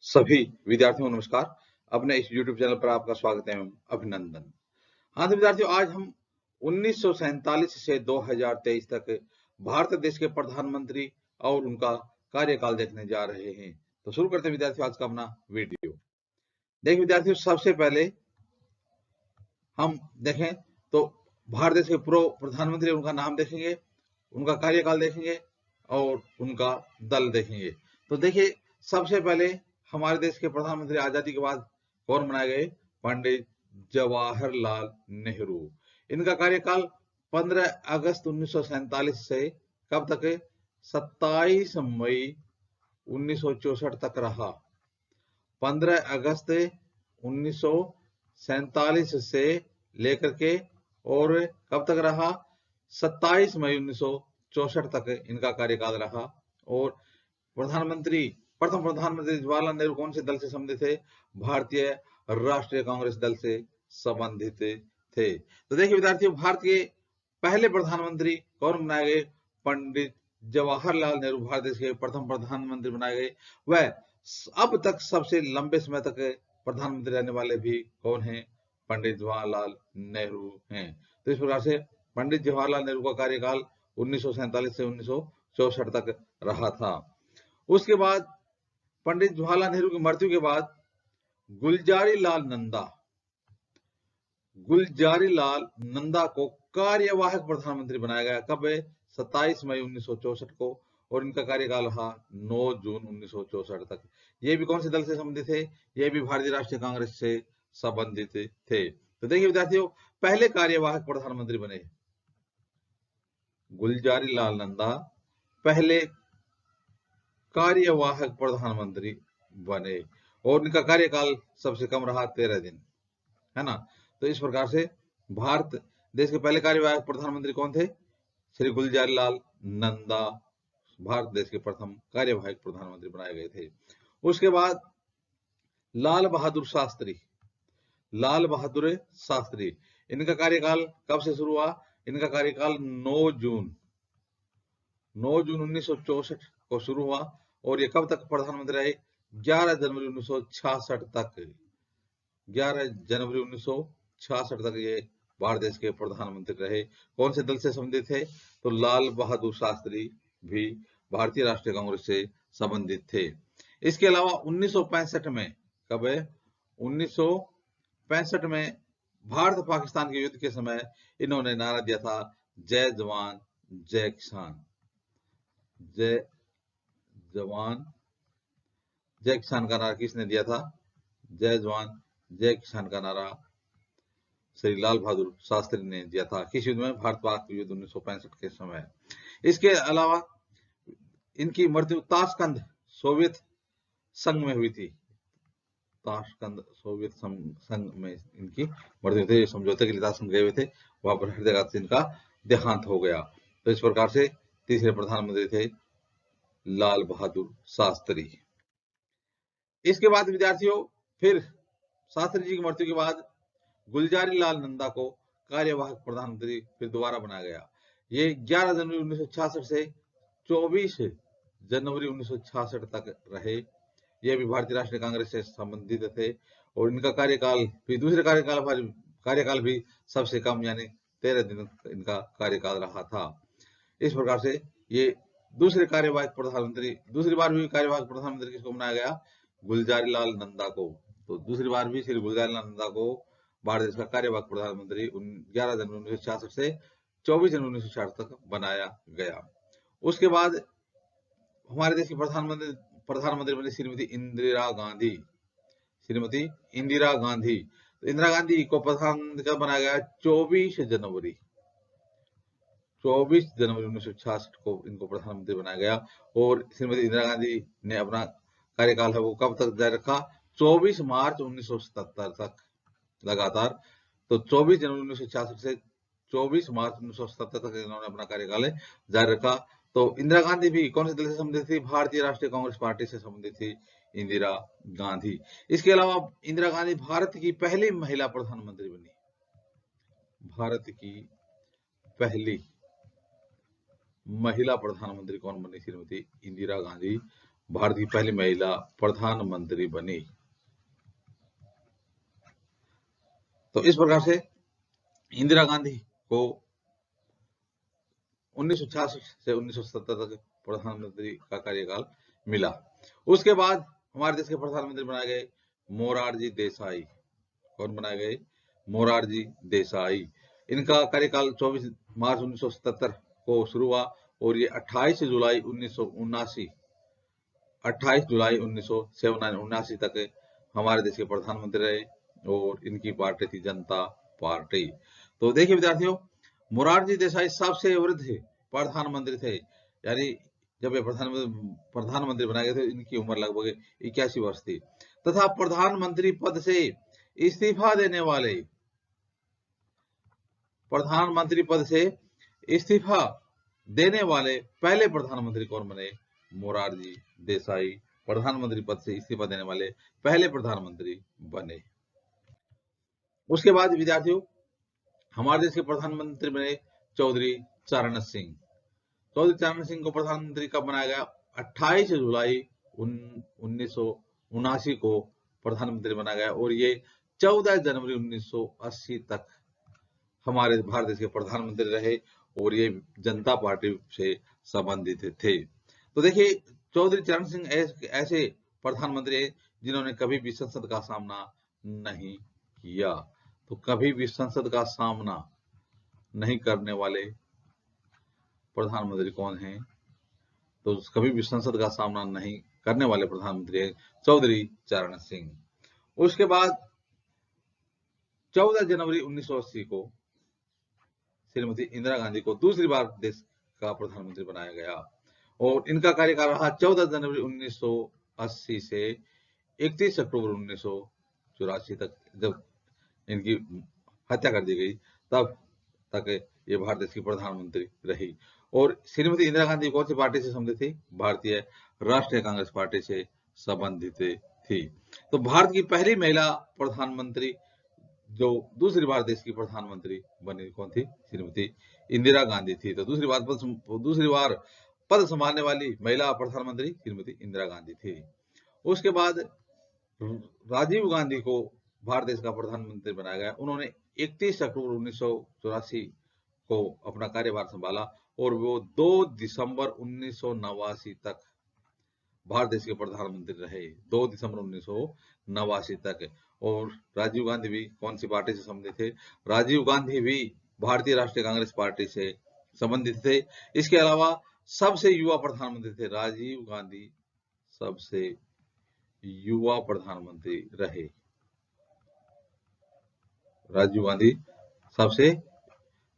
सभी विद्यार्थियों को नमस्कार। अपने इस YouTube चैनल पर आपका स्वागत एवं अभिनंदन। हाँ तो विद्यार्थियों, आज हम 1947 से 2023 तक भारत देश के प्रधानमंत्री और उनका कार्यकाल देखने जा रहे हैं। तो शुरू करते हैं विद्यार्थियों आज का अपना वीडियो। देखिए विद्यार्थियों, सबसे पहले हम देखें तो भारत देश के पूर्व प्रधानमंत्री, उनका नाम देखेंगे, उनका कार्यकाल देखेंगे और उनका दल देखेंगे। तो देखिए, सबसे पहले हमारे देश के प्रधानमंत्री आजादी के बाद कौन बनाए गए? पंडित जवाहरलाल नेहरू। इनका कार्यकाल 15 अगस्त 1947 से कब तक? 27 मई 1964 तक रहा। 15 अगस्त 1947 से लेकर के और कब तक रहा? 27 मई 1964 तक इनका कार्यकाल रहा। और प्रथम प्रधानमंत्री जवाहरलाल नेहरू कौन से दल से संबंधित थे? भारतीय राष्ट्रीय कांग्रेस दल से संबंधित थे। तो देखिए विद्यार्थियों, भारत के पहले प्रधानमंत्री कौन बनाए गए? पंडित जवाहरलाल नेहरू भारत देश के प्रथम प्रधानमंत्री बनाए गए। वह अब तक सबसे लंबे समय तक प्रधानमंत्री रहने वाले भी कौन हैं? पंडित जवाहरलाल नेहरू हैं। तो इस प्रकार से पंडित जवाहरलाल नेहरू का कार्यकाल 1947 से 1964 तक रहा था। उसके बाद पंडित जवाहरलाल नेहरू की मृत्यु के बाद गुलजारी लाल नंदा को कार्यवाहक प्रधानमंत्री बनाया गया। कब? 27 मई 1964 को। और इनका कार्यकाल रहा 9 जून 1964 तक। ये भी कौन से दल से संबंधित थे? ये भी भारतीय राष्ट्रीय कांग्रेस से संबंधित थे। तो देखिए विद्यार्थियों, पहले कार्यवाहक प्रधानमंत्री बने गुलजारी लाल नंदा, पहले कार्यवाहक प्रधानमंत्री बने और इनका कार्यकाल सबसे कम रहा 13 दिन, है ना। तो इस प्रकार से भारत देश के पहले कार्यवाहक प्रधानमंत्री कौन थे? श्री गुलजारी लाल नंदा भारत देश के प्रथम कार्यवाहक प्रधानमंत्री बनाए गए थे। उसके बाद लाल बहादुर शास्त्री, इनका कार्यकाल कब से शुरू हुआ? इनका कार्यकाल 9 जून 1964 को शुरू हुआ और ये कब तक प्रधानमंत्री रहे? 11 जनवरी 1966 तक। 11 जनवरी 1966 तक ये भारत देश के प्रधानमंत्री रहे। कौन से दल से संबंधित थे? तो लाल बहादुर शास्त्री भी भारतीय राष्ट्रीय कांग्रेस से संबंधित थे। इसके अलावा 1965 में, कब है? 1965 में भारत पाकिस्तान के युद्ध के समय इन्होंने नारा दिया था, जय जवान जय किसान। जय जवान जय किसान का नारा किसने दिया था? जय जवान जय किसान का नारा श्री लाल बहादुर शास्त्री ने दिया था। किस युद्ध में? भारत पाक युद्ध 1965 के समय। इसके अलावा इनकी मृत्यु ताशकंद सोवियत संघ में हुई थी। ताशकंद सोवियत संघ में इनकी मृत्यु थी। समझौते के लिए ताशकंद गए हुए थे, वहां पर हृदयाघात से इनका देहांत हो गया। तो इस प्रकार से तीसरे प्रधानमंत्री थे लाल बहादुर शास्त्री। इसके बाद विद्यार्थियों, फिर शास्त्री जी की मृत्यु के बाद गुलजारी लाल नंदा को कार्यवाहक प्रधानमंत्री फिर दोबारा बनाया गया। ये 11 जनवरी 1966 से 24 जनवरी 1966 तक रहे। ये भी भारतीय राष्ट्रीय कांग्रेस से संबंधित थे और इनका कार्यकाल भी दूसरे कार्यकाल भी सबसे कम यानी 13 दिन इनका कार्यकाल रहा था। इस प्रकार से ये दूसरी बार भी कार्यवाहक प्रधानमंत्री किसको बनाया गया? गुलजारी लाल नंदा को। तो दूसरी बार भी श्री गुलजारी लाल नंदा को भारत देश का कार्यवाहक प्रधानमंत्री 11 जनवरी 1966 से 24 जनवरी 1966 तक बनाया गया। उसके बाद हमारे देश की प्रधानमंत्री बनी श्रीमती इंदिरा गांधी। तो इंदिरा गांधी को प्रधानमंत्री कब बनाया गया? 24 जनवरी 1966 को इनको प्रधानमंत्री बनाया गया। और श्रीमती इंदिरा गांधी ने अपना कार्यकाल है वो कब तक जारी रखा? 24 मार्च 1977 तक लगातार। तो 24 जनवरी 1966 से 24 मार्च 1977 तक इन्होंने अपना कार्यकाल जारी रखा। तो इंदिरा गांधी भी कौन से दल से संबंधित थी? भारतीय राष्ट्रीय कांग्रेस पार्टी से संबंधित थी इंदिरा गांधी। इसके अलावा इंदिरा गांधी भारत की पहली महिला प्रधानमंत्री बनी। भारत की पहली महिला प्रधानमंत्री कौन बनी? श्रीमती इंदिरा गांधी भारत की पहली महिला प्रधानमंत्री बनी। तो इस प्रकार से इंदिरा गांधी को 1966 से 1970 तक प्रधानमंत्री का कार्यकाल मिला। उसके बाद हमारे देश के प्रधानमंत्री बनाए गए मोरारजी देसाई। कौन बनाए गए? मोरारजी देसाई। इनका कार्यकाल 24 मार्च 1977 को शुरू हुआ और ये 28 जुलाई 1979 तक हमारे देश के प्रधानमंत्री रहे और इनकी पार्टी थी जनता पार्टी। तो देखिए विद्यार्थियों, मोरारजी देसाई सबसे वृद्ध प्रधानमंत्री थे, यानी जब ये प्रधानमंत्री बनाए गए थे इनकी उम्र लगभग 81 वर्ष थी, तथा प्रधानमंत्री पद से इस्तीफा देने वाले पहले प्रधानमंत्री कौन बने? मोरारजी देसाई प्रधानमंत्री पद से इस्तीफा देने वाले पहले प्रधानमंत्री बने। उसके बाद विद्यार्थियों, हमारे देश के प्रधानमंत्री बने चौधरी चरण सिंह। चौधरी चरण सिंह को प्रधानमंत्री कब बनाया गया? 28 जुलाई 1979 को प्रधानमंत्री बनाया गया और ये 14 जनवरी 1980 तक हमारे भारत देश के प्रधानमंत्री रहे और ये जनता पार्टी से संबंधित थे। तो देखिए, चौधरी चरण सिंह ऐसे प्रधानमंत्री हैं जिन्होंने कभी भी संसद का सामना नहीं किया। तो कभी भी संसद का सामना नहीं करने वाले प्रधानमंत्री कौन हैं? तो कभी भी संसद का सामना नहीं करने वाले प्रधानमंत्री हैं चौधरी चरण सिंह। उसके बाद 14 जनवरी 1980 को श्रीमती इंदिरा गांधी को दूसरी बार देश का प्रधानमंत्री बनाया गया और इनका कार्यकाल रहा 14 जनवरी 1980 से 31 अक्टूबर 1984 तक, जब इनकी हत्या कर दी गई तब तक ये भारत देश की प्रधानमंत्री रही। और श्रीमती इंदिरा गांधी कौन सी पार्टी से संबंधित थी? भारतीय राष्ट्रीय कांग्रेस पार्टी से संबंधित थी। तो भारत की पहली महिला प्रधानमंत्री जो दूसरी बार देश की प्रधानमंत्री बनी कौन थी? श्रीमती इंदिरा गांधी थी। तो दूसरी बार पद संभालने वाली महिला प्रधानमंत्री श्रीमती इंदिरा गांधी थी। उसके बाद राजीव गांधी को भारत देश का प्रधानमंत्री बनाया गया। उन्होंने 31 अक्टूबर 1984 को अपना कार्यभार संभाला और वो 2 दिसंबर 1989 तक भारत देश के प्रधानमंत्री रहे। 2 दिसंबर 1989 तक। और राजीव गांधी भी कौन सी पार्टी से संबंधित थे? राजीव गांधी भी भारतीय राष्ट्रीय कांग्रेस पार्टी से संबंधित थे। इसके अलावा सबसे युवा प्रधानमंत्री थे राजीव गांधी, सबसे युवा प्रधानमंत्री रहे। राजीव गांधी सबसे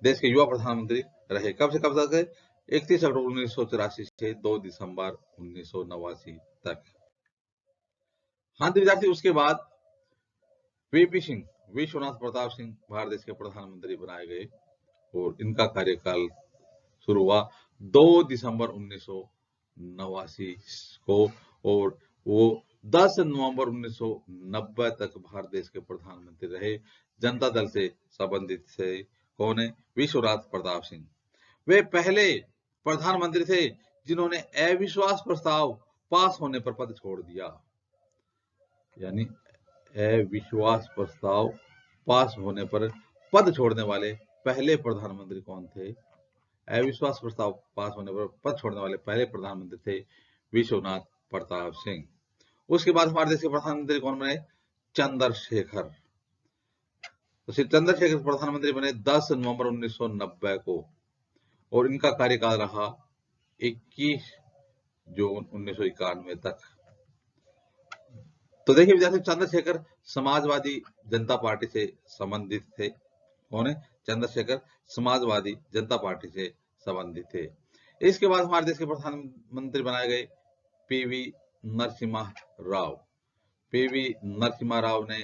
देश के युवा प्रधानमंत्री रहे। कब से कब तक? 31 अक्टूबर 1984 से 2 दिसंबर 1989 तक। हाँ विद्यार्थी, उसके बाद वीपी सिंह, विश्वनाथ प्रताप सिंह भारत देश के प्रधानमंत्री बनाए गए और इनका कार्यकाल शुरू हुआ 2 दिसंबर 1989 को और वो 10 नवंबर 1990 तक भारत देश के प्रधानमंत्री रहे। जनता दल से संबंधित थे। कौन है? विश्वनाथ प्रताप सिंह। वे पहले प्रधानमंत्री थे जिन्होंने अविश्वास प्रस्ताव पास होने पर पद छोड़ दिया, यानी अविश्वास प्रस्ताव पास होने पर पद छोड़ने वाले पहले प्रधानमंत्री कौन थे? अविश्वास प्रस्ताव पास होने पर पद छोड़ने वाले पहले प्रधानमंत्री थे विश्वनाथ प्रताप सिंह। उसके बाद हमारे देश के प्रधानमंत्री कौन बने? चंद्रशेखर। तो श्री चंद्रशेखर प्रधानमंत्री बने 10 नवंबर 1990 को और इनका कार्यकाल रहा 21 जून 1991 तक। तो देखिए विद्यार्थी, चंद्रशेखर समाजवादी जनता पार्टी से संबंधित थे। कौन है? चंद्रशेखर समाजवादी जनता पार्टी से संबंधित थे। इसके बाद हमारे देश के प्रधानमंत्री बनाए गए पीवी नरसिम्हा राव। पीवी नरसिम्हा राव ने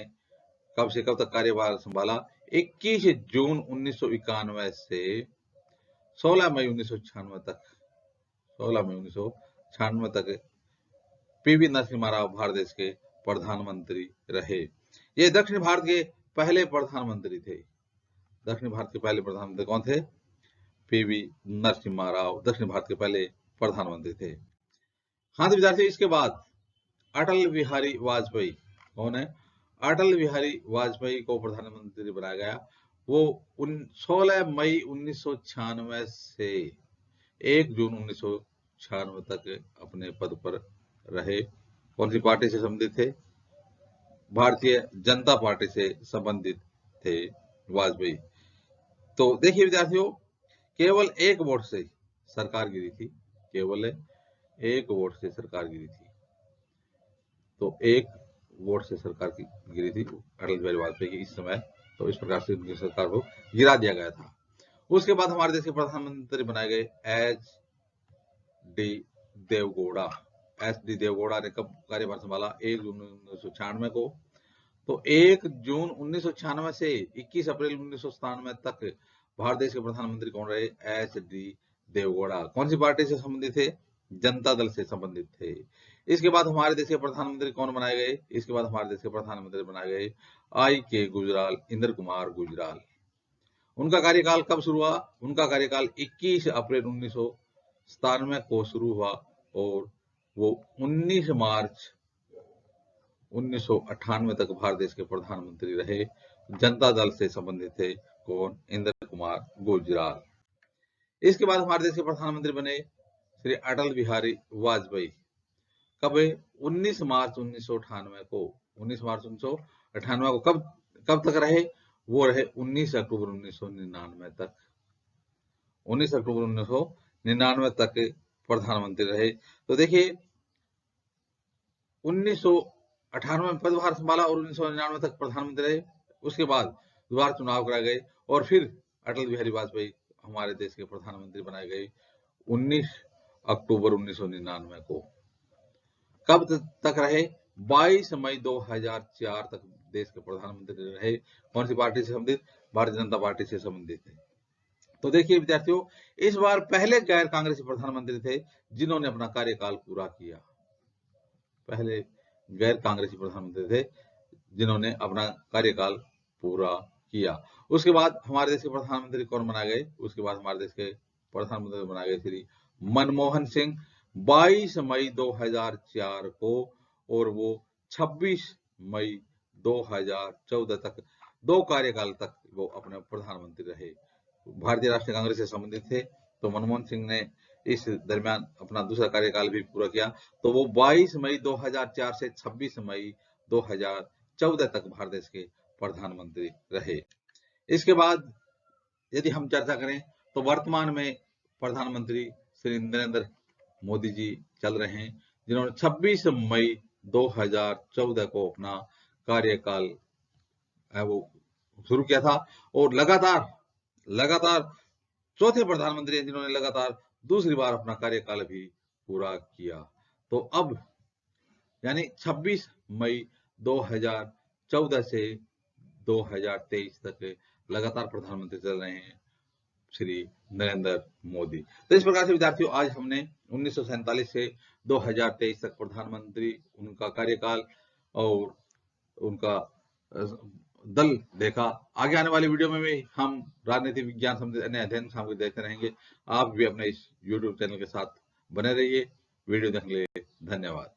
कब से कब तक कार्यभार संभाला? 21 जून 1991 से 16 मई 1996 तक। 16 मई 1996 तक पीवी नरसिम्हा राव भारत देश के प्रधानमंत्री रहे। ये दक्षिण भारत के पहले प्रधानमंत्री थे। दक्षिण भारत के पहले प्रधानमंत्री कौन थे? पीवी नरसिम्हा राव दक्षिण भारत के पहले प्रधानमंत्री थे। हाँ तो विद्यार्थी, इसके बाद अटल बिहारी वाजपेयी कौन है? अटल बिहारी वाजपेयी को प्रधानमंत्री बनाया गया। वो 16 मई 1996 से 1 जून 1996 तक अपने पद पर रहे। कौन सी पार्टी से संबंधित थे? भारतीय जनता पार्टी से संबंधित थे वाजपेयी। तो देखिए विद्यार्थियों, केवल एक वोट से सरकार गिरी थी, केवल एक वोट से सरकार गिरी थी। तो एक वोट से सरकार की गिरी थी अटल बिहारी वाजपेयी की इस समय। तो इस प्रकार से उनकी सरकार को गिरा दिया गया था। उसके बाद हमारे देश के प्रधानमंत्री बनाए गए एच डी देवगौड़ा। एच डी देवगौड़ा ने कब कार्यभार संभाला? 1 जून 1996 को। तो 1 जून 1996 से 21 अप्रैल 1997 तक भारत देश के प्रधानमंत्री कौन रहे? एच डी देवगौड़ा। कौन सी पार्टी से संबंधित थे? जनता दल से संबंधित थे। इसके बाद हमारे देश के प्रधानमंत्री कौन बनाए गए? इसके बाद हमारे देश के प्रधानमंत्री बनाए गए आई के गुजराल, इंद्र कुमार गुजराल। उनका कार्यकाल कब शुरू हुआ? उनका कार्यकाल 21 अप्रैल 1997 को शुरू हुआ और वो 19 मार्च 1998 तक भारत देश के प्रधानमंत्री रहे। जनता दल से संबंधित थे। कौन? इंद्र कुमार गुजराल। इसके बाद हमारे देश के प्रधानमंत्री बने श्री अटल बिहारी वाजपेयी। कब? 19 मार्च 1998 को। 19 मार्च 1998 को कब तक रहे? वो रहे 19 अक्टूबर 1999 तक। 19 अक्टूबर 1999 तक प्रधानमंत्री रहे। तो देखिए 1998 में पदभार संभाला और 1999 तक प्रधानमंत्री रहे। उसके बाद दोबारा चुनाव कराए गए और फिर अटल बिहारी वाजपेयी हमारे देश के प्रधानमंत्री बनाए गए 19 अक्टूबर 1999 को। कब तक रहे? 22 मई 2004 तक देश के प्रधानमंत्री रहे। कौन सी पार्टी से संबंधित? भारतीय जनता पार्टी से संबंधित है। तो देखिए विद्यार्थियों, इस बार पहले गैर कांग्रेसी प्रधानमंत्री थे जिन्होंने अपना कार्यकाल पूरा किया। पहले गैर कांग्रेसी प्रधानमंत्री थे जिन्होंने अपना कार्यकाल पूरा किया। उसके बाद हमारे देश के प्रधानमंत्री कौन बनाए गए? उसके बाद हमारे देश के प्रधानमंत्री बनाए गए श्री मनमोहन सिंह 22 मई 2004 को और वो 26 मई 2014 तक 2 कार्यकाल तक वो अपने प्रधानमंत्री रहे। भारतीय राष्ट्रीय कांग्रेस से संबंधित थे। तो मनमोहन सिंह ने इस दरमियान अपना दूसरा कार्यकाल भी पूरा किया। तो वो 22 मई 2004 से 26 मई 2014 तक भारत देश के प्रधानमंत्री रहे। इसके बाद यदि हम चर्चा करें तो वर्तमान में प्रधानमंत्री श्री नरेंद्र मोदी जी चल रहे हैं, जिन्होंने 26 मई 2014 को अपना कार्यकाल वो शुरू किया था और लगातार चौथे प्रधानमंत्री हैं जिन्होंने लगातार दूसरी बार अपना कार्यकाल भी पूरा किया। तो अब यानी 26 मई 2014 से 2023 तक लगातार प्रधानमंत्री चल रहे हैं श्री नरेंद्र मोदी। तो इस प्रकार से विद्यार्थियों, आज हमने 1947 से 2023 तक प्रधानमंत्री, उनका कार्यकाल और उनका दल देखा। आगे आने वाली वीडियो में भी हम राजनीतिक विज्ञान संबंधित अन्य अध्ययन सामग्री देखते रहेंगे। आप भी अपने इस YouTube चैनल के साथ बने रहिए। वीडियो देखने के लिए धन्यवाद।